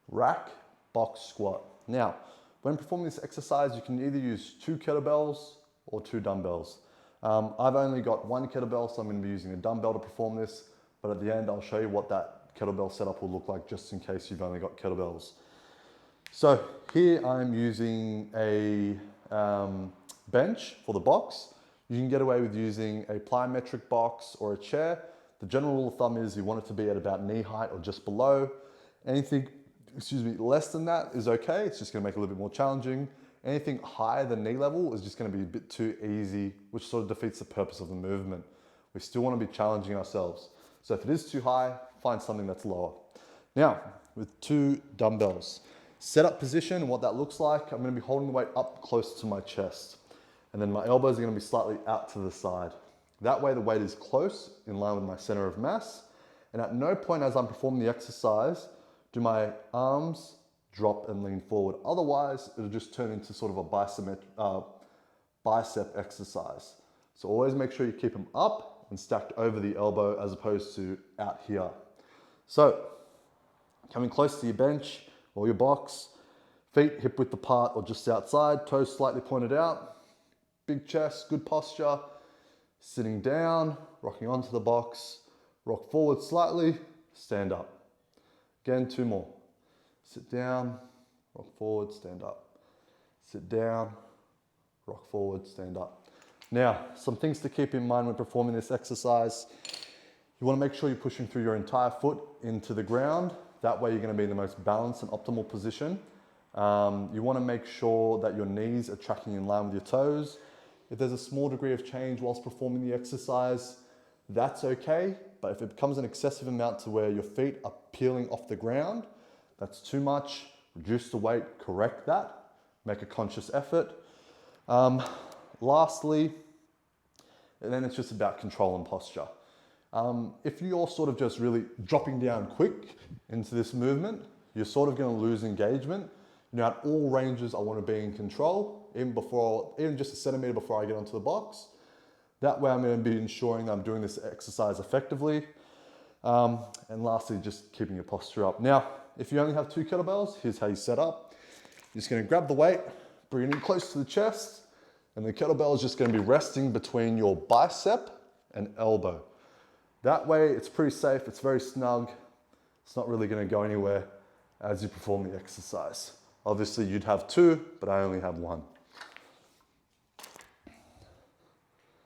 rack, box squat. Now, when performing this exercise, you can either use 2 kettlebells or 2 dumbbells. I've only got 1 kettlebell, so I'm going to be using a dumbbell to perform this, but at the end I'll show you what that kettlebell setup will look like just in case you've only got kettlebells. So here I'm using a bench for the box. You can get away with using a plyometric box or a chair. The general rule of thumb is you want it to be at about knee height or just below. Anything, less than that is okay. It's just gonna make it a little bit more challenging. Anything higher than knee level is just gonna be a bit too easy, which sort of defeats the purpose of the movement. We still wanna be challenging ourselves. So if it is too high, find something that's lower. Now, with 2 dumbbells. Setup position and what that looks like, I'm gonna be holding the weight up close to my chest. And then my elbows are gonna be slightly out to the side. That way the weight is close, in line with my center of mass. And at no point as I'm performing the exercise, do my arms drop and lean forward. Otherwise, it'll just turn into sort of a bicep exercise. So always make sure you keep them up and stacked over the elbow as opposed to out here. So, coming close to your bench or your box, feet hip width apart or just outside, toes slightly pointed out. Big chest, good posture, sitting down, rocking onto the box, rock forward slightly, stand up. Again, 2 more. Sit down, rock forward, stand up. Sit down, rock forward, stand up. Now, some things to keep in mind when performing this exercise. You wanna make sure you're pushing through your entire foot into the ground. That way you're gonna be in the most balanced and optimal position. You wanna make sure that your knees are tracking in line with your toes. If there's a small degree of change whilst performing the exercise, that's okay. But if it becomes an excessive amount to where your feet are peeling off the ground, that's too much. Reduce the weight, correct that. Make a conscious effort. Lastly, and then it's just about control and posture. If you're sort of just really dropping down quick into this movement, you're sort of gonna lose engagement. You know, at all ranges, I wanna be in control, even just a centimeter before I get onto the box. That way I'm gonna be ensuring that I'm doing this exercise effectively. And lastly, just keeping your posture up. Now, if you only have 2 kettlebells, here's how you set up. You're just gonna grab the weight, bring it in close to the chest, and the kettlebell is just gonna be resting between your bicep and elbow. That way, it's pretty safe, it's very snug. It's not really gonna go anywhere as you perform the exercise. Obviously, you'd have 2, but I only have 1.